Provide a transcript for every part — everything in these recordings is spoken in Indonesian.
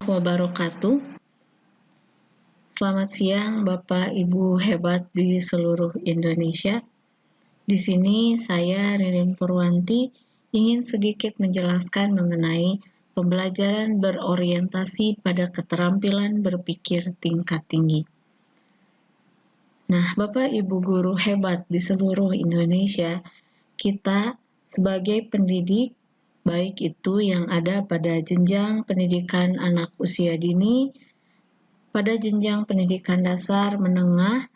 Wabarakatuh. Selamat siang Bapak Ibu hebat di seluruh Indonesia. Di sini saya Ririn Purwanti ingin sedikit menjelaskan mengenai pembelajaran berorientasi pada keterampilan berpikir tingkat tinggi. Nah, Bapak Ibu guru hebat di seluruh Indonesia, kita sebagai pendidik, baik itu yang ada pada jenjang pendidikan anak usia dini, pada jenjang pendidikan dasar, menengah,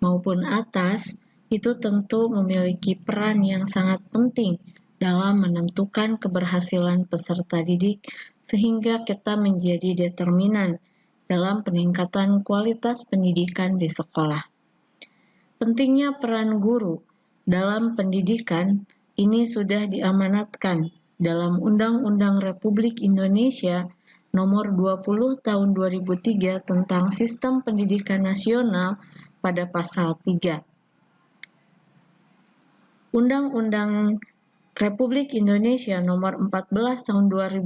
maupun atas, itu tentu memiliki peran yang sangat penting dalam menentukan keberhasilan peserta didik, sehingga kita menjadi determinan dalam peningkatan kualitas pendidikan di sekolah. Pentingnya peran guru dalam pendidikan ini sudah diamanatkan dalam Undang-Undang Republik Indonesia Nomor 20 Tahun 2003 tentang Sistem Pendidikan Nasional pada pasal 3. Undang-Undang Republik Indonesia Nomor 14 Tahun 2005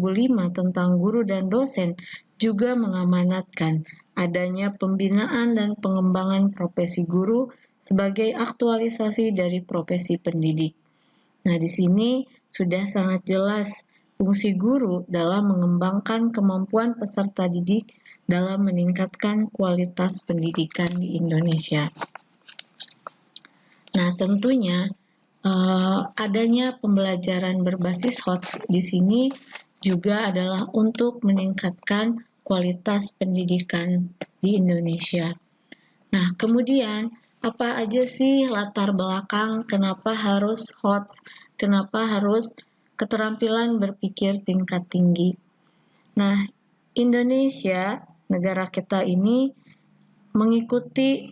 tentang Guru dan Dosen juga mengamanatkan adanya pembinaan dan pengembangan profesi guru sebagai aktualisasi dari profesi pendidik. Nah, di sini sudah sangat jelas fungsi guru dalam mengembangkan kemampuan peserta didik dalam meningkatkan kualitas pendidikan di Indonesia. Nah, tentunya adanya pembelajaran berbasis HOTS di sini juga adalah untuk meningkatkan kualitas pendidikan di Indonesia. Nah, kemudian apa aja sih latar belakang kenapa harus HOTS, kenapa harus keterampilan berpikir tingkat tinggi? Nah, Indonesia, negara kita ini mengikuti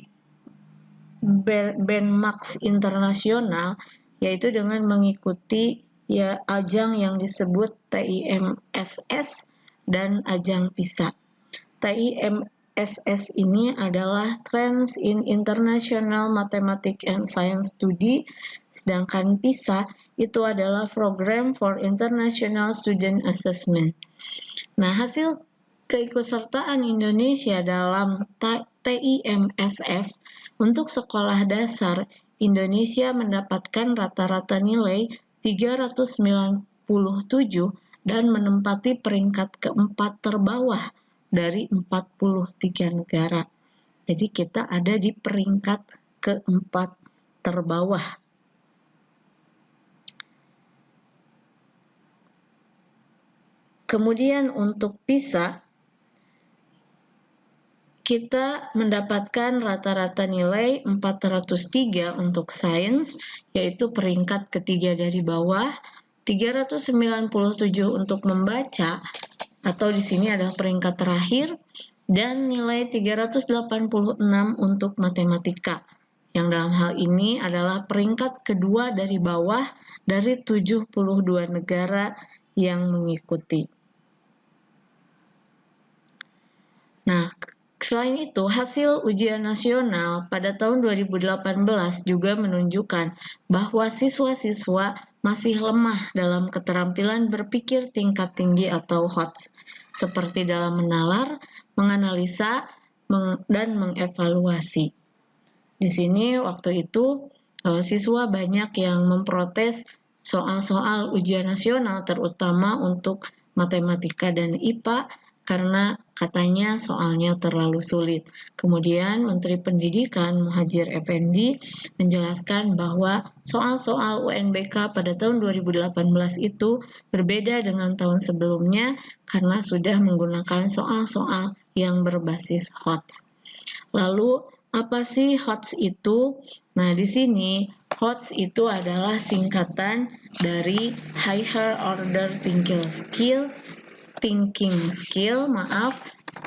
benchmark internasional, yaitu dengan mengikuti ajang yang disebut TIMSS dan ajang PISA. TIMSS ini adalah Trends in International Mathematics and Science Study, sedangkan PISA itu adalah Program for International Student Assessment. Nah, hasil keikutsertaan Indonesia dalam TIMSS untuk sekolah dasar, Indonesia mendapatkan rata-rata nilai 397 dan menempati peringkat keempat terbawah dari 43 negara. Jadi kita ada di peringkat keempat terbawah. Kemudian untuk PISA, kita mendapatkan rata-rata nilai 403 untuk sains, yaitu peringkat ketiga dari bawah, 397 untuk membaca, atau di sini adalah peringkat terakhir, dan nilai 386 untuk matematika, yang dalam hal ini adalah peringkat kedua dari bawah dari 72 negara yang mengikuti. Nah, selain itu, hasil ujian nasional pada tahun 2018 juga menunjukkan bahwa siswa-siswa masih lemah dalam keterampilan berpikir tingkat tinggi atau HOTS, seperti dalam menalar, menganalisa, dan mengevaluasi. Di sini waktu itu siswa banyak yang memprotes soal-soal ujian nasional, terutama untuk matematika dan IPA, karena katanya soalnya terlalu sulit. Kemudian Menteri Pendidikan Muhadjir Effendi menjelaskan bahwa soal-soal UNBK pada tahun 2018 itu berbeda dengan tahun sebelumnya karena sudah menggunakan soal-soal yang berbasis HOTS. Lalu apa sih HOTS itu? Nah, di sini HOTS itu adalah singkatan dari Higher Order Thinking Skill,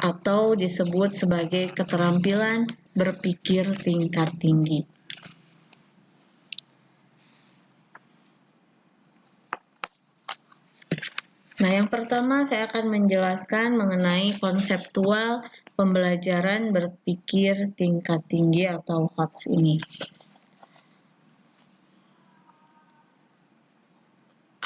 atau disebut sebagai keterampilan berpikir tingkat tinggi. Nah, yang pertama saya akan menjelaskan mengenai konseptual pembelajaran berpikir tingkat tinggi atau HOTS ini.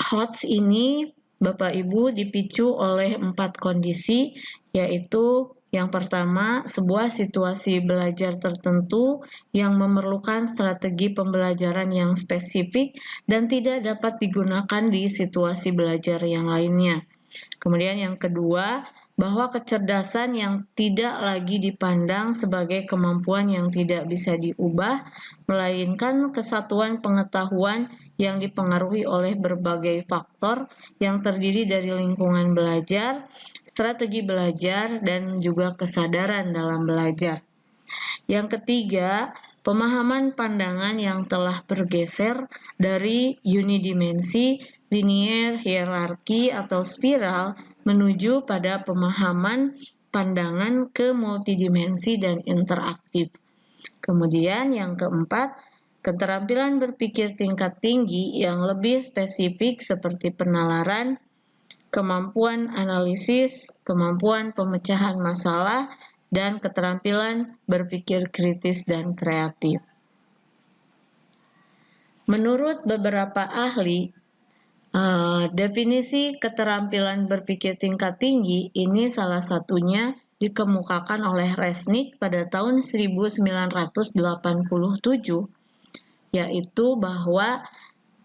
HOTS ini Bapak Ibu dipicu oleh 4 kondisi, yaitu yang pertama, sebuah situasi belajar tertentu yang memerlukan strategi pembelajaran yang spesifik dan tidak dapat digunakan di situasi belajar yang lainnya. Kemudian yang kedua, bahwa kecerdasan yang tidak lagi dipandang sebagai kemampuan yang tidak bisa diubah, melainkan kesatuan pengetahuan yang dipengaruhi oleh berbagai faktor yang terdiri dari lingkungan belajar, strategi belajar, dan juga kesadaran dalam belajar. Yang ketiga, pemahaman pandangan yang telah bergeser dari unidimensi, linear, hierarki, atau spiral menuju pada pemahaman pandangan ke multidimensi dan interaktif. Kemudian yang keempat, keterampilan berpikir tingkat tinggi yang lebih spesifik seperti penalaran, kemampuan analisis, kemampuan pemecahan masalah, dan keterampilan berpikir kritis dan kreatif. Menurut beberapa ahli, definisi keterampilan berpikir tingkat tinggi ini salah satunya dikemukakan oleh Resnick pada tahun 1987, yaitu bahwa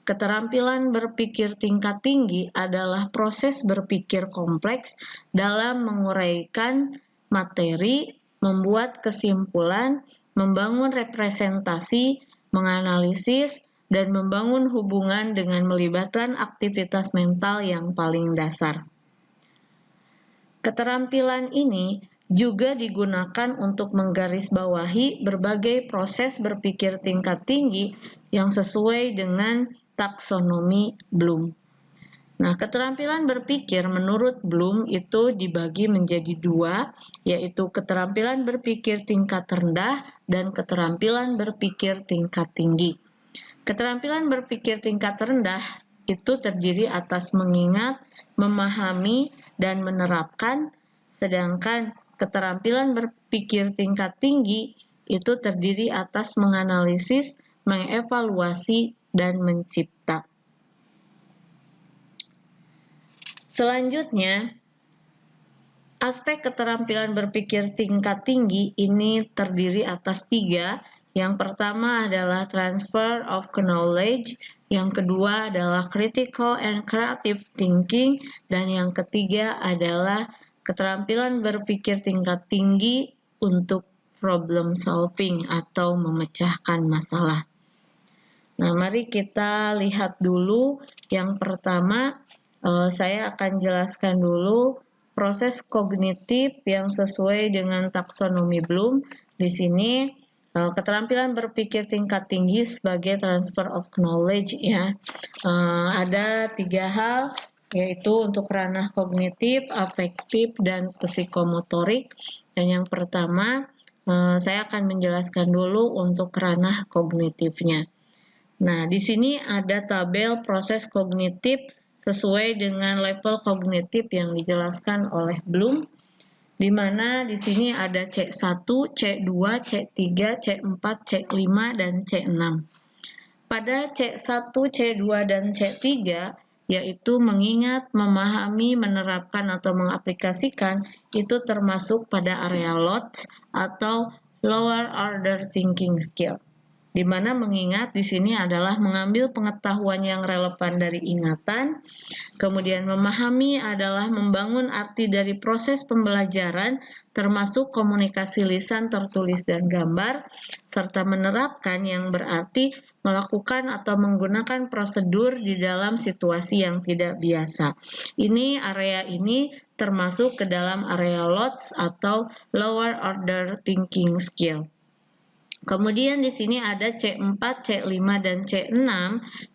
keterampilan berpikir tingkat tinggi adalah proses berpikir kompleks dalam menguraikan materi, membuat kesimpulan, membangun representasi, menganalisis, dan membangun hubungan dengan melibatkan aktivitas mental yang paling dasar. Keterampilan ini juga digunakan untuk menggarisbawahi berbagai proses berpikir tingkat tinggi yang sesuai dengan taksonomi Bloom. Nah, keterampilan berpikir menurut Bloom itu dibagi menjadi 2, yaitu keterampilan berpikir tingkat rendah dan keterampilan berpikir tingkat tinggi. Keterampilan berpikir tingkat rendah itu terdiri atas mengingat, memahami, dan menerapkan, sedangkan keterampilan berpikir tingkat tinggi itu terdiri atas menganalisis, mengevaluasi, dan mencipta. Selanjutnya, aspek keterampilan berpikir tingkat tinggi ini terdiri atas 3. Yang pertama adalah transfer of knowledge, yang kedua adalah critical and creative thinking, dan yang ketiga adalah keterampilan berpikir tingkat tinggi untuk problem solving atau memecahkan masalah. Nah, mari kita lihat dulu yang pertama. Saya akan jelaskan dulu proses kognitif yang sesuai dengan taksonomi Bloom. Di sini keterampilan berpikir tingkat tinggi sebagai transfer of knowledge ya. Ada 3 hal, yaitu untuk ranah kognitif, afektif, dan psikomotorik. Dan yang pertama, saya akan menjelaskan dulu untuk ranah kognitifnya. Nah, di sini ada tabel proses kognitif sesuai dengan level kognitif yang dijelaskan oleh Bloom, di mana di sini ada C1, C2, C3, C4, C5, dan C6. Pada C1, C2, dan C3, yaitu mengingat, memahami, menerapkan, atau mengaplikasikan, itu termasuk pada area LOTS atau Lower Order Thinking Skill. Di mana mengingat di sini adalah mengambil pengetahuan yang relevan dari ingatan, kemudian memahami adalah membangun arti dari proses pembelajaran termasuk komunikasi lisan, tertulis, dan gambar, serta menerapkan yang berarti melakukan atau menggunakan prosedur di dalam situasi yang tidak biasa. Area ini termasuk ke dalam area LOTS atau Lower Order Thinking Skill. Kemudian di sini ada C4, C5, dan C6,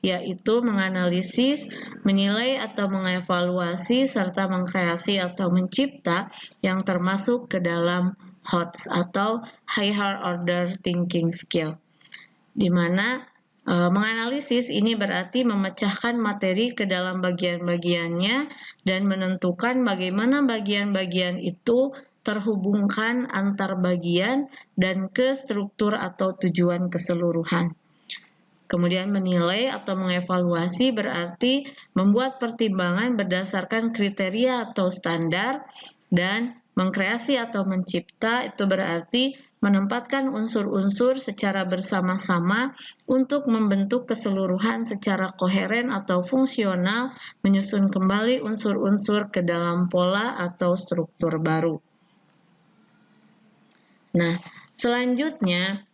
yaitu menganalisis, menilai atau mengevaluasi, serta mengkreasi atau mencipta yang termasuk ke dalam HOTS atau Higher Order Thinking Skill. Di mana menganalisis ini berarti memecahkan materi ke dalam bagian-bagiannya dan menentukan bagaimana bagian-bagian itu terhubungkan antar bagian dan ke struktur atau tujuan keseluruhan. Kemudian menilai atau mengevaluasi berarti membuat pertimbangan berdasarkan kriteria atau standar, dan mengkreasi atau mencipta itu berarti menempatkan unsur-unsur secara bersama-sama untuk membentuk keseluruhan secara koheren atau fungsional, menyusun kembali unsur-unsur ke dalam pola atau struktur baru. Nah, selanjutnya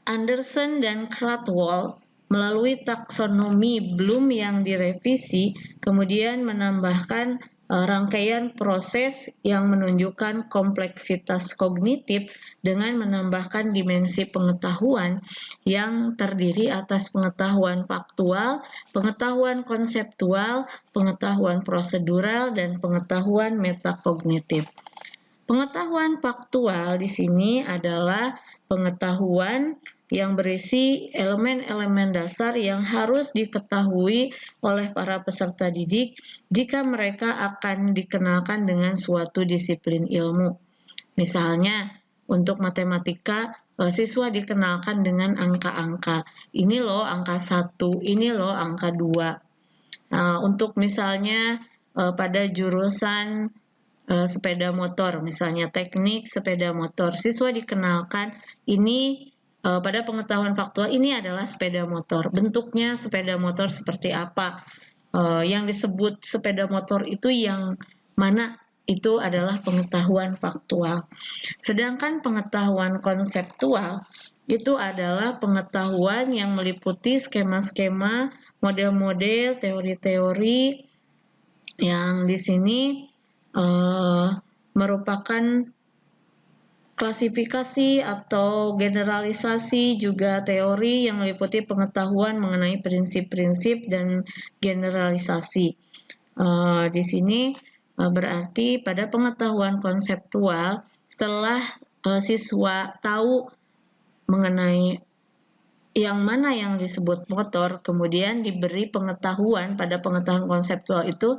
Anderson dan Krathwohl melalui taksonomi Bloom yang direvisi kemudian menambahkan rangkaian proses yang menunjukkan kompleksitas kognitif dengan menambahkan dimensi pengetahuan yang terdiri atas pengetahuan faktual, pengetahuan konseptual, pengetahuan prosedural, dan pengetahuan metakognitif. Pengetahuan faktual di sini adalah pengetahuan yang berisi elemen-elemen dasar yang harus diketahui oleh para peserta didik jika mereka akan dikenalkan dengan suatu disiplin ilmu. Misalnya, untuk matematika, siswa dikenalkan dengan angka-angka. Ini loh angka 1, ini loh angka 2. Untuk misalnya pada jurusan sepeda motor, misalnya teknik sepeda motor, siswa dikenalkan ini pada pengetahuan faktual ini adalah sepeda motor. Bentuknya sepeda motor seperti apa? Yang disebut sepeda motor itu yang mana? Itu adalah pengetahuan faktual. Sedangkan pengetahuan konseptual itu adalah pengetahuan yang meliputi skema-skema, model-model, teori-teori yang di sini merupakan klasifikasi atau generalisasi, juga teori yang meliputi pengetahuan mengenai prinsip-prinsip dan generalisasi. Di sini berarti pada pengetahuan konseptual, setelah siswa tahu mengenai yang mana yang disebut motor, kemudian diberi pengetahuan pada pengetahuan konseptual itu,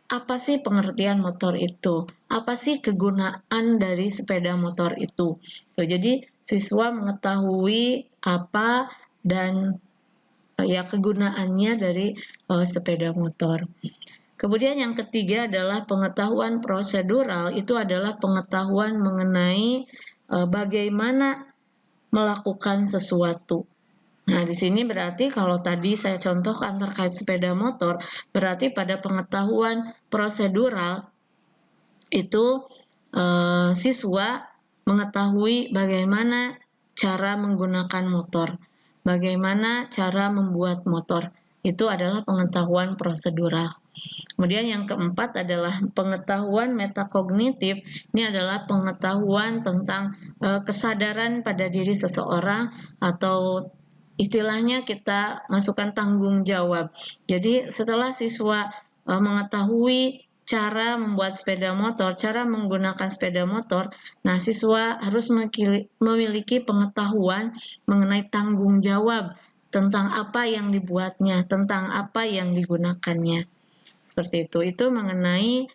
apa sih pengertian motor itu? Apa sih kegunaan dari sepeda motor itu? Jadi siswa mengetahui apa dan ya kegunaannya dari sepeda motor. Kemudian yang ketiga adalah pengetahuan prosedural, itu adalah pengetahuan mengenai bagaimana melakukan sesuatu. Nah, di sini berarti kalau tadi saya contohkan terkait sepeda motor, berarti pada pengetahuan prosedural itu siswa mengetahui bagaimana cara menggunakan motor, bagaimana cara membuat motor. Itu adalah pengetahuan prosedural. Kemudian yang keempat adalah pengetahuan metakognitif. Ini adalah pengetahuan tentang kesadaran pada diri seseorang, atau istilahnya kita masukkan tanggung jawab. Jadi setelah siswa mengetahui cara membuat sepeda motor, cara menggunakan sepeda motor, nah siswa harus memiliki pengetahuan mengenai tanggung jawab tentang apa yang dibuatnya, tentang apa yang digunakannya. Seperti itu. Itu mengenai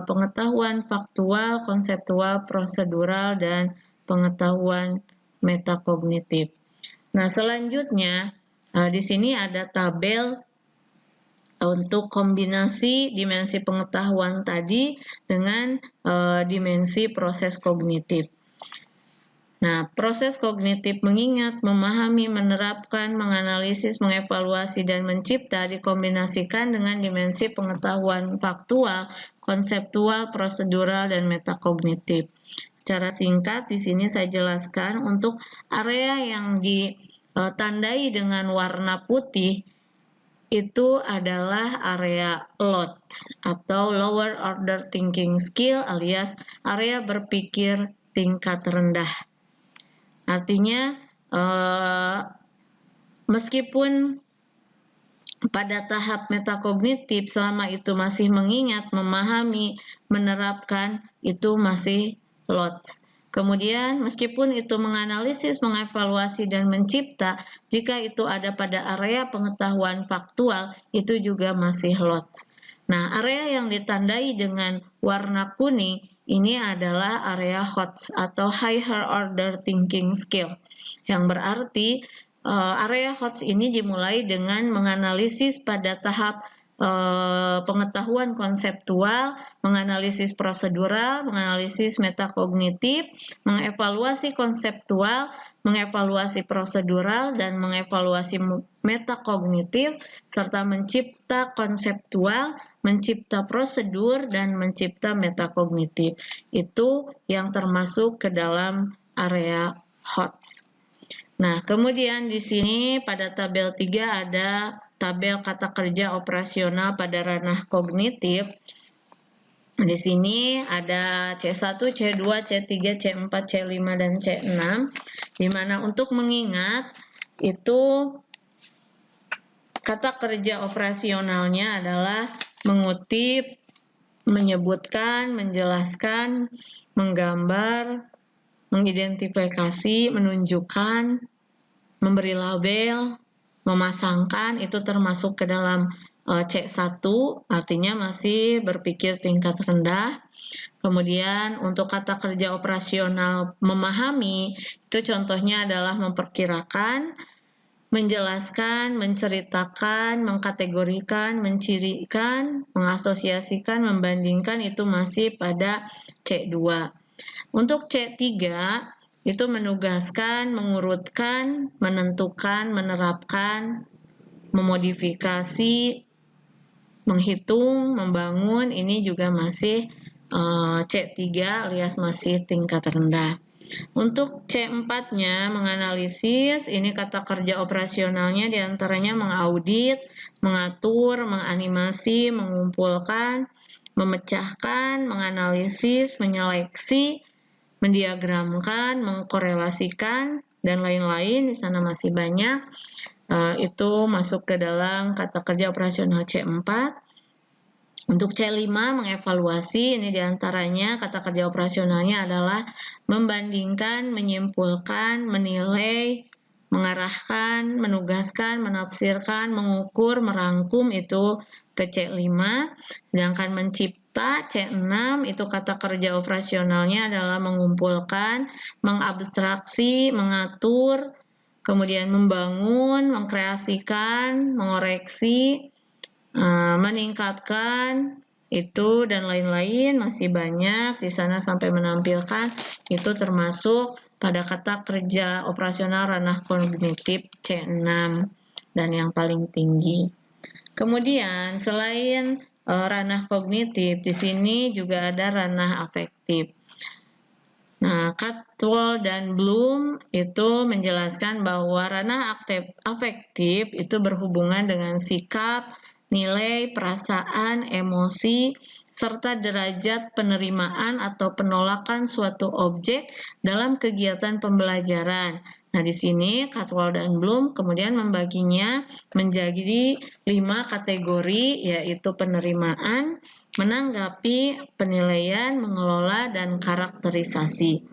pengetahuan faktual, konseptual, prosedural, dan pengetahuan metakognitif. Nah, selanjutnya di sini ada tabel untuk kombinasi dimensi pengetahuan tadi dengan dimensi proses kognitif. Nah, proses kognitif mengingat, memahami, menerapkan, menganalisis, mengevaluasi, dan mencipta dikombinasikan dengan dimensi pengetahuan faktual, konseptual, prosedural, dan metakognitif. Secara singkat, di sini saya jelaskan untuk area yang ditandai dengan warna putih itu adalah area LOTS atau Lower Order Thinking Skill, alias area berpikir tingkat rendah. Artinya meskipun pada tahap metakognitif selama itu masih mengingat, memahami, menerapkan, itu masih LOTS. Kemudian meskipun itu menganalisis, mengevaluasi, dan mencipta, jika itu ada pada area pengetahuan faktual, itu juga masih LOTS. Nah, area yang ditandai dengan warna kuning ini adalah area HOTS atau Higher Order Thinking Skill, yang berarti area HOTS ini dimulai dengan menganalisis pada tahap pengetahuan konseptual, menganalisis prosedural, menganalisis metakognitif, mengevaluasi konseptual, mengevaluasi prosedural, dan mengevaluasi metakognitif, serta mencipta konseptual, mencipta prosedur, dan mencipta metakognitif. Itu yang termasuk ke dalam area HOTS. Nah, kemudian di sini pada tabel 3 ada tabel kata kerja operasional pada ranah kognitif. Di sini ada C1, C2, C3, C4, C5, dan C6, di mana untuk mengingat itu kata kerja operasionalnya adalah mengutip, menyebutkan, menjelaskan, menggambar, mengidentifikasi, menunjukkan, memberi label, memasangkan, itu termasuk ke dalam C1, artinya masih berpikir tingkat rendah. Kemudian untuk kata kerja operasional memahami, itu contohnya adalah memperkirakan, menjelaskan, menceritakan, mengkategorikan, mencirikan, mengasosiasikan, membandingkan, itu masih pada C2. Untuk C3 itu menugaskan, mengurutkan, menentukan, menerapkan, memodifikasi, menghitung, membangun, ini juga masih C3 alias masih tingkat rendah. Untuk C4-nya menganalisis, ini kata kerja operasionalnya diantaranya mengaudit, mengatur, menganimasi, mengumpulkan, memecahkan, menganalisis, menyeleksi, mendiagramkan, mengkorelasikan, dan lain-lain. Di sana masih banyak. Itu masuk ke dalam kata kerja operasional C4. Untuk C5 mengevaluasi, ini diantaranya kata kerja operasionalnya adalah membandingkan, menyimpulkan, menilai, mengarahkan, menugaskan, menafsirkan, mengukur, merangkum, itu ke C5. Sedangkan mencipta C6 itu kata kerja operasionalnya adalah mengumpulkan, mengabstraksi, mengatur, kemudian membangun, mengkreasikan, mengoreksi, meningkatkan, itu dan lain-lain masih banyak di sana sampai menampilkan, itu termasuk pada kata kerja operasional ranah kognitif C6 dan yang paling tinggi. Kemudian selain ranah kognitif, di sini juga ada ranah afektif. Nah, Caldwell dan Bloom itu menjelaskan bahwa ranah afektif itu berhubungan dengan sikap, nilai, perasaan, emosi, serta derajat penerimaan atau penolakan suatu objek dalam kegiatan pembelajaran. Nah, di sini Caldwell dan Bloom kemudian membaginya menjadi 5 kategori, yaitu penerimaan, menanggapi, penilaian, mengelola, dan karakterisasi.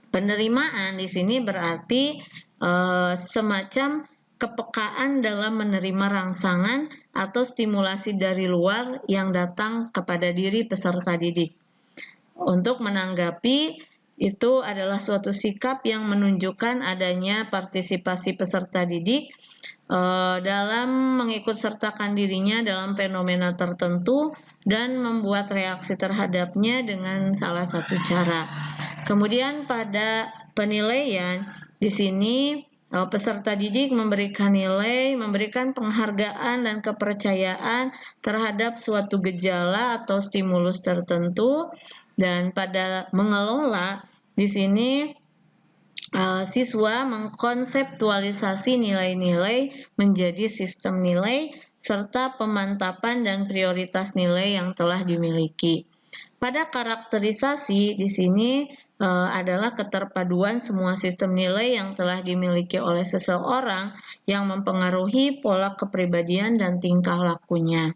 Penerimaan di sini berarti semacam kepekaan dalam menerima rangsangan atau stimulasi dari luar yang datang kepada diri peserta didik. Untuk menanggapi, itu adalah suatu sikap yang menunjukkan adanya partisipasi peserta didik dalam mengikut sertakan dirinya dalam fenomena tertentu dan membuat reaksi terhadapnya dengan salah satu cara. Kemudian pada penilaian, di sini peserta didik memberikan nilai, memberikan penghargaan dan kepercayaan terhadap suatu gejala atau stimulus tertentu. Dan pada mengelola, di sini siswa mengkonseptualisasi nilai-nilai menjadi sistem nilai serta pemantapan dan prioritas nilai yang telah dimiliki. Pada karakterisasi di sini adalah keterpaduan semua sistem nilai yang telah dimiliki oleh seseorang yang mempengaruhi pola kepribadian dan tingkah lakunya.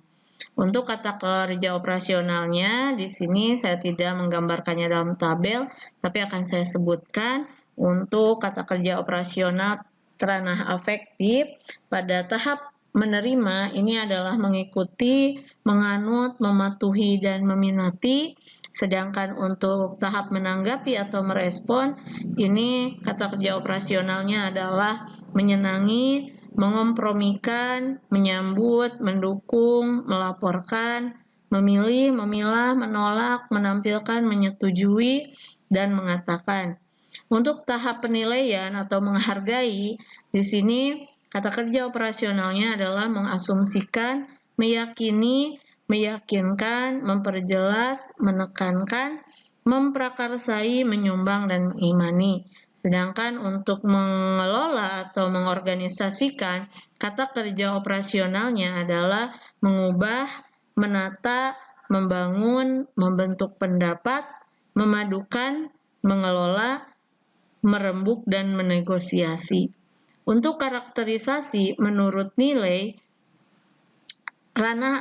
Untuk kata kerja operasionalnya, di sini saya tidak menggambarkannya dalam tabel, tapi akan saya sebutkan. Untuk kata kerja operasional ranah afektif, pada tahap menerima ini adalah mengikuti, menganut, mematuhi, dan meminati. Sedangkan untuk tahap menanggapi atau merespon, ini kata kerja operasionalnya adalah menyenangi, mengompromikan, menyambut, mendukung, melaporkan, memilih, memilah, menolak, menampilkan, menyetujui, dan mengatakan. Untuk tahap penilaian atau menghargai, di sini kata kerja operasionalnya adalah mengasumsikan, meyakini, meyakinkan, memperjelas, menekankan, memprakarsai, menyumbang, dan mengimani. Sedangkan untuk mengelola atau mengorganisasikan, kata kerja operasionalnya adalah mengubah, menata, membangun, membentuk pendapat, memadukan, mengelola, merembuk, dan menegosiasi. Untuk karakterisasi menurut nilai, ranah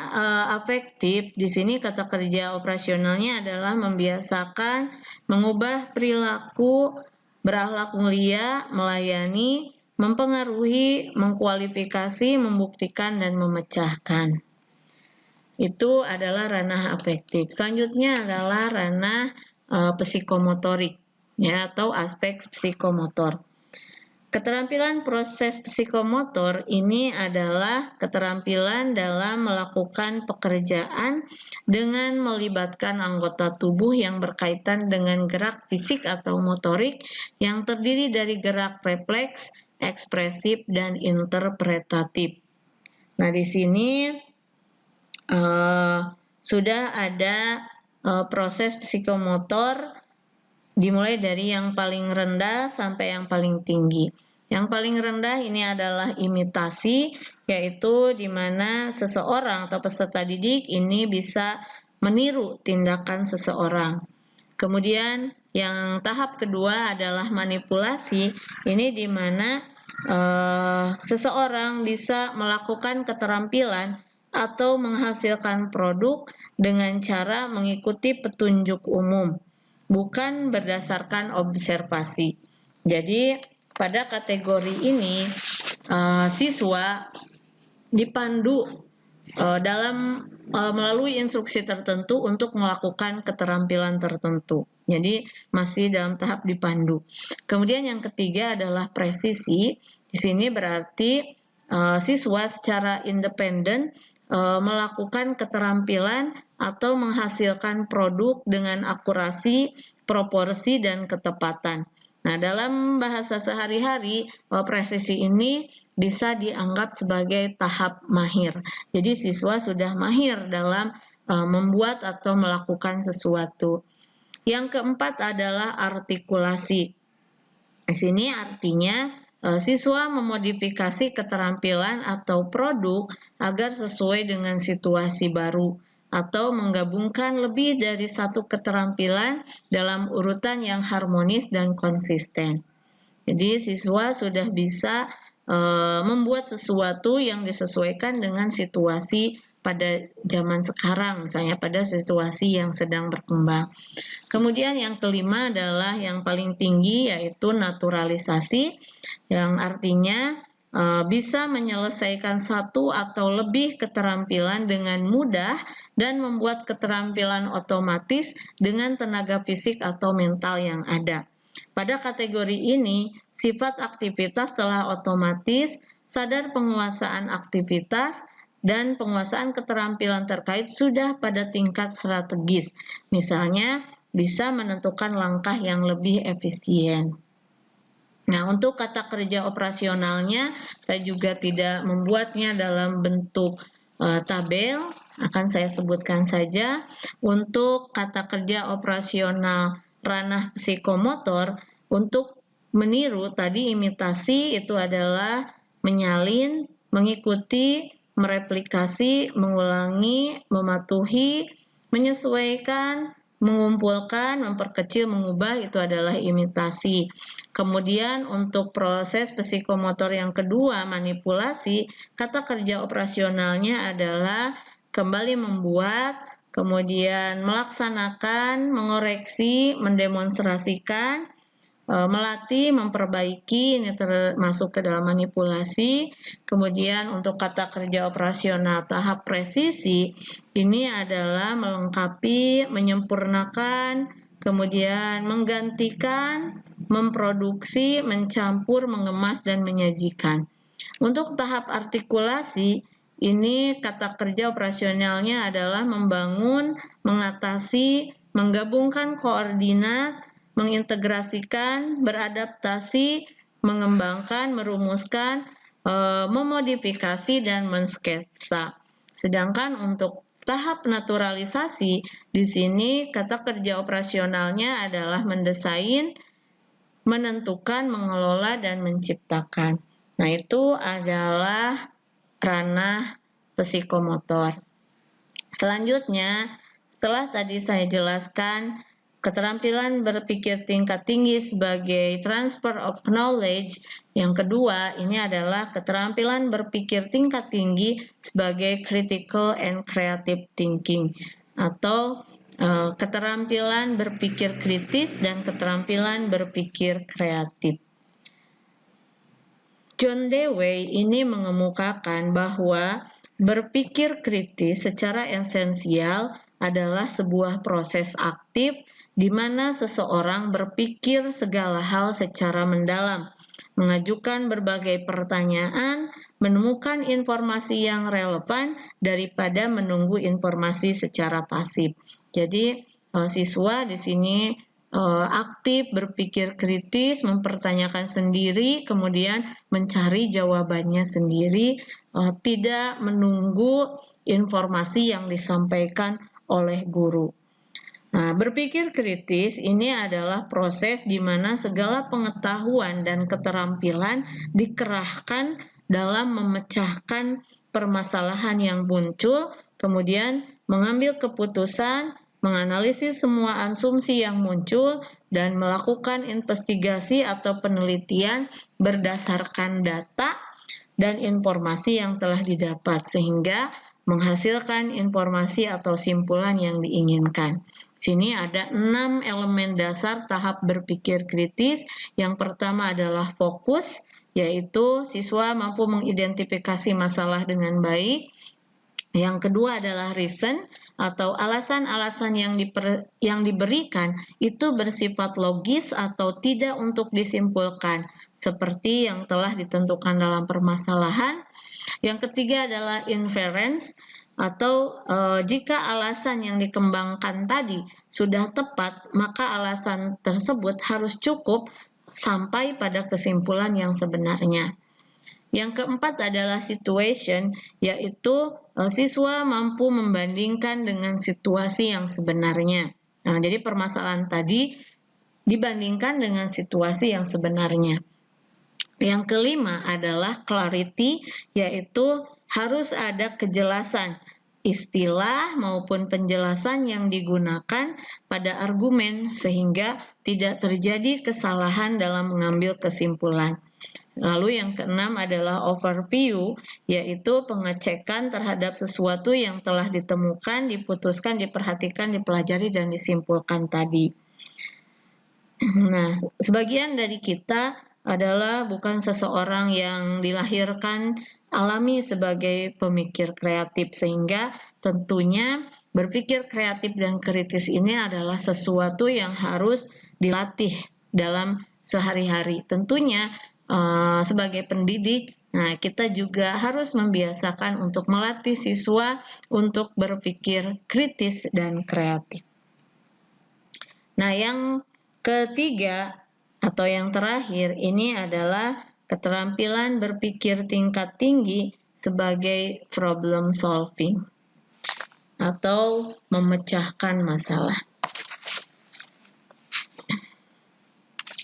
afektif di sini kata kerja operasionalnya adalah membiasakan, mengubah perilaku, berakhlak mulia, melayani, mempengaruhi, mengkualifikasi, membuktikan, dan memecahkan. Itu adalah ranah afektif. Selanjutnya adalah ranah psikomotorik, ya, atau aspek psikomotor. Keterampilan proses psikomotor ini adalah keterampilan dalam melakukan pekerjaan dengan melibatkan anggota tubuh yang berkaitan dengan gerak fisik atau motorik yang terdiri dari gerak refleks, ekspresif, dan interpretatif. Nah, di sini sudah ada proses psikomotor dimulai dari yang paling rendah sampai yang paling tinggi. Yang paling rendah ini adalah imitasi, yaitu di mana seseorang atau peserta didik ini bisa meniru tindakan seseorang. Kemudian yang tahap kedua adalah manipulasi, ini di mana seseorang bisa melakukan keterampilan atau menghasilkan produk dengan cara mengikuti petunjuk umum, bukan berdasarkan observasi. Jadi pada kategori ini siswa dipandu melalui instruksi tertentu untuk melakukan keterampilan tertentu. Jadi masih dalam tahap dipandu. Kemudian yang ketiga adalah presisi. Di sini berarti siswa secara independen melakukan keterampilan atau menghasilkan produk dengan akurasi, proporsi, dan ketepatan. Nah, dalam bahasa sehari-hari, presisi ini bisa dianggap sebagai tahap mahir. Jadi siswa sudah mahir dalam membuat atau melakukan sesuatu. Yang keempat adalah artikulasi. Di sini artinya siswa memodifikasi keterampilan atau produk agar sesuai dengan situasi baru atau menggabungkan lebih dari satu keterampilan dalam urutan yang harmonis dan konsisten. Jadi siswa sudah bisa membuat sesuatu yang disesuaikan dengan situasi pada zaman sekarang, misalnya pada situasi yang sedang berkembang. Kemudian yang kelima adalah yang paling tinggi, yaitu naturalisasi, yang artinya bisa menyelesaikan satu atau lebih keterampilan dengan mudah dan membuat keterampilan otomatis dengan tenaga fisik atau mental yang ada. Pada kategori ini, sifat aktivitas telah otomatis, sadar penguasaan aktivitas, dan penguasaan keterampilan terkait sudah pada tingkat strategis. Misalnya, bisa menentukan langkah yang lebih efisien. Nah, untuk kata kerja operasionalnya, saya juga tidak membuatnya dalam bentuk tabel, akan saya sebutkan saja. Untuk kata kerja operasional ranah psikomotor, untuk meniru tadi imitasi itu adalah menyalin, mengikuti, mereplikasi, mengulangi, mematuhi, menyesuaikan, mengumpulkan, memperkecil, mengubah, itu adalah imitasi. Kemudian untuk proses psikomotor yang kedua, manipulasi, kata kerja operasionalnya adalah kembali membuat, kemudian melaksanakan, mengoreksi, mendemonstrasikan, melatih, memperbaiki, ini termasuk ke dalam manipulasi. Kemudian untuk kata kerja operasional tahap presisi, ini adalah melengkapi, menyempurnakan, kemudian menggantikan, memproduksi, mencampur, mengemas, dan menyajikan. Untuk tahap artikulasi, ini kata kerja operasionalnya adalah membangun, mengatasi, menggabungkan koordinat, mengintegrasikan, beradaptasi, mengembangkan, merumuskan, memodifikasi, dan mensketsa. Sedangkan untuk tahap naturalisasi, di sini kata kerja operasionalnya adalah mendesain, menentukan, mengelola, dan menciptakan. Nah, itu adalah ranah psikomotor. Selanjutnya, setelah tadi saya jelaskan keterampilan berpikir tingkat tinggi sebagai transfer of knowledge, yang kedua ini adalah keterampilan berpikir tingkat tinggi sebagai critical and creative thinking, atau keterampilan berpikir kritis dan keterampilan berpikir kreatif. John Dewey ini mengemukakan bahwa berpikir kritis secara esensial adalah sebuah proses aktif di mana seseorang berpikir segala hal secara mendalam, mengajukan berbagai pertanyaan, menemukan informasi yang relevan daripada menunggu informasi secara pasif. Jadi, siswa di sini aktif, berpikir kritis, mempertanyakan sendiri, kemudian mencari jawabannya sendiri, tidak menunggu informasi yang disampaikan oleh guru. Nah, berpikir kritis ini adalah proses di mana segala pengetahuan dan keterampilan dikerahkan dalam memecahkan permasalahan yang muncul, kemudian mengambil keputusan, menganalisis semua asumsi yang muncul, dan melakukan investigasi atau penelitian berdasarkan data dan informasi yang telah didapat, sehingga menghasilkan informasi atau simpulan yang diinginkan. Sini ada 6 elemen dasar tahap berpikir kritis. Yang pertama adalah fokus, yaitu siswa mampu mengidentifikasi masalah dengan baik. Yang kedua adalah reason, atau alasan-alasan yang diberikan itu bersifat logis atau tidak untuk disimpulkan, seperti yang telah ditentukan dalam permasalahan. Yang ketiga adalah inference, atau jika alasan yang dikembangkan tadi sudah tepat, maka alasan tersebut harus cukup sampai pada kesimpulan yang sebenarnya. Yang keempat adalah situation, yaitu siswa mampu membandingkan dengan situasi yang sebenarnya. Nah, jadi permasalahan tadi dibandingkan dengan situasi yang sebenarnya. Yang kelima adalah clarity, yaitu harus ada kejelasan istilah maupun penjelasan yang digunakan pada argumen sehingga tidak terjadi kesalahan dalam mengambil kesimpulan. Lalu yang keenam adalah overview, yaitu pengecekan terhadap sesuatu yang telah ditemukan, diputuskan, diperhatikan, dipelajari, dan disimpulkan tadi. Nah, sebagian dari kita adalah bukan seseorang yang dilahirkan alami sebagai pemikir kreatif, sehingga tentunya berpikir kreatif dan kritis ini adalah sesuatu yang harus dilatih dalam sehari-hari. Tentunya sebagai pendidik, nah kita juga harus membiasakan untuk melatih siswa untuk berpikir kritis dan kreatif. Nah, yang ketiga atau yang terakhir ini adalah keterampilan berpikir tingkat tinggi sebagai problem solving atau memecahkan masalah.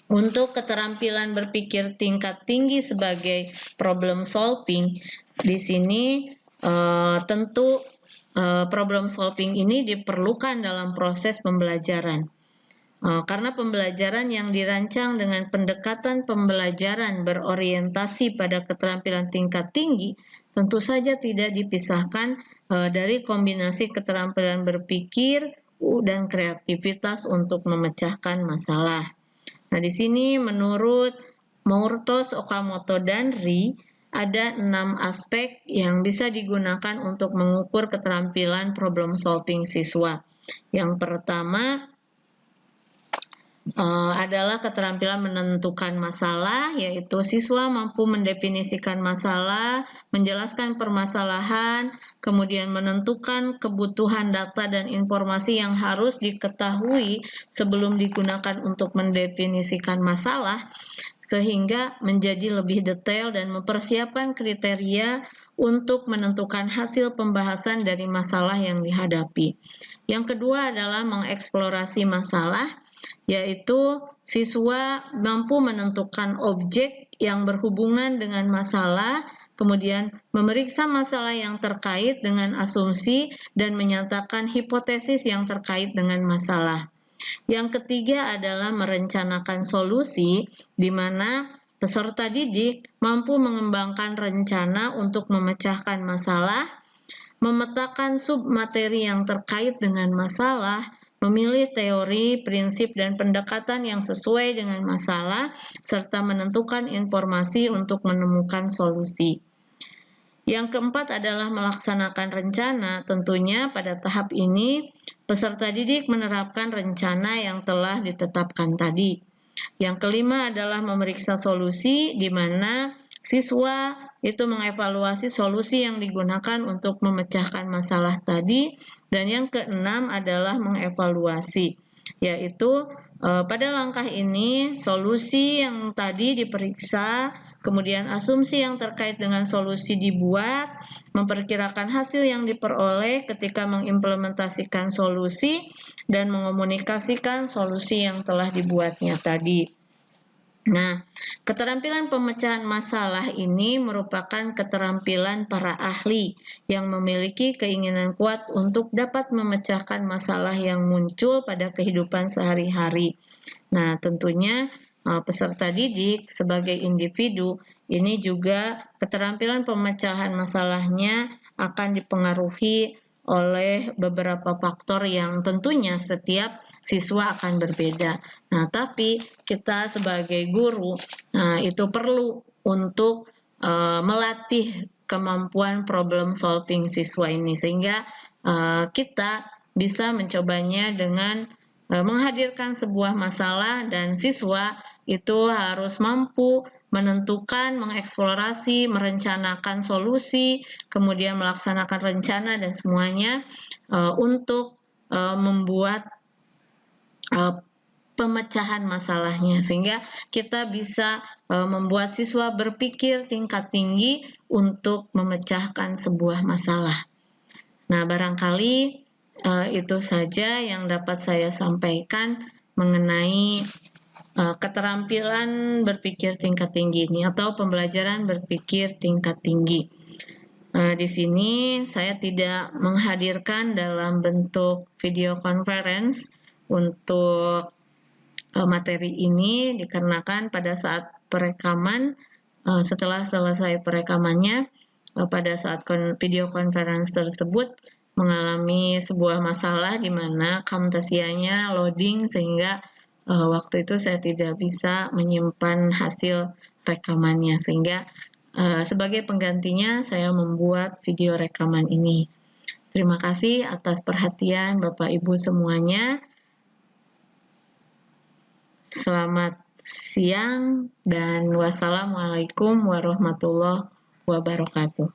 Untuk keterampilan berpikir tingkat tinggi sebagai problem solving, di sini tentu problem solving ini diperlukan dalam proses pembelajaran. Karena pembelajaran yang dirancang dengan pendekatan pembelajaran berorientasi pada keterampilan tingkat tinggi, tentu saja tidak dipisahkan dari kombinasi keterampilan berpikir dan kreativitas untuk memecahkan masalah. Nah, di sini menurut Mourtos, Okamoto, dan Ri, ada 6 aspek yang bisa digunakan untuk mengukur keterampilan problem solving siswa. Yang pertama adalah keterampilan menentukan masalah, yaitu siswa mampu mendefinisikan masalah, menjelaskan permasalahan, kemudian menentukan kebutuhan data dan informasi yang harus diketahui sebelum digunakan untuk mendefinisikan masalah, sehingga menjadi lebih detail dan mempersiapkan kriteria untuk menentukan hasil pembahasan dari masalah yang dihadapi. Yang kedua adalah mengeksplorasi masalah, yaitu siswa mampu menentukan objek yang berhubungan dengan masalah, kemudian memeriksa masalah yang terkait dengan asumsi dan menyatakan hipotesis yang terkait dengan masalah. Yang ketiga adalah merencanakan solusi, di mana peserta didik mampu mengembangkan rencana untuk memecahkan masalah, memetakan submateri yang terkait dengan masalah, memilih teori, prinsip, dan pendekatan yang sesuai dengan masalah, serta menentukan informasi untuk menemukan solusi. Yang keempat adalah melaksanakan rencana. Tentunya pada tahap ini, peserta didik menerapkan rencana yang telah ditetapkan tadi. Yang kelima adalah memeriksa solusi, di mana siswa itu mengevaluasi solusi yang digunakan untuk memecahkan masalah tadi. Dan yang keenam adalah mengevaluasi, yaitu pada langkah ini solusi yang tadi diperiksa, kemudian asumsi yang terkait dengan solusi dibuat, memperkirakan hasil yang diperoleh ketika mengimplementasikan solusi, dan mengomunikasikan solusi yang telah dibuatnya tadi. Nah, keterampilan pemecahan masalah ini merupakan keterampilan para ahli yang memiliki keinginan kuat untuk dapat memecahkan masalah yang muncul pada kehidupan sehari-hari. Nah, tentunya peserta didik sebagai individu ini juga keterampilan pemecahan masalahnya akan dipengaruhi oleh beberapa faktor yang tentunya setiap siswa akan berbeda. Nah, tapi kita sebagai guru itu perlu untuk melatih kemampuan problem solving siswa ini, sehingga kita bisa mencobanya dengan menghadirkan sebuah masalah, dan siswa itu harus mampu menentukan, mengeksplorasi, merencanakan solusi, kemudian melaksanakan rencana dan semuanya untuk membuat pemecahan masalahnya, sehingga kita bisa membuat siswa berpikir tingkat tinggi untuk memecahkan sebuah masalah. Nah, barangkali itu saja yang dapat saya sampaikan mengenai keterampilan berpikir tingkat tinggi ini atau pembelajaran berpikir tingkat tinggi. Di sini saya tidak menghadirkan dalam bentuk video conference untuk materi ini, dikarenakan pada saat perekaman, setelah selesai perekamannya, pada saat video conference tersebut mengalami sebuah masalah di mana Camtasia-nya loading, sehingga waktu itu saya tidak bisa menyimpan hasil rekamannya, sehingga sebagai penggantinya saya membuat video rekaman ini. Terima kasih atas perhatian Bapak Ibu semuanya. Selamat siang dan wassalamualaikum warahmatullahi wabarakatuh.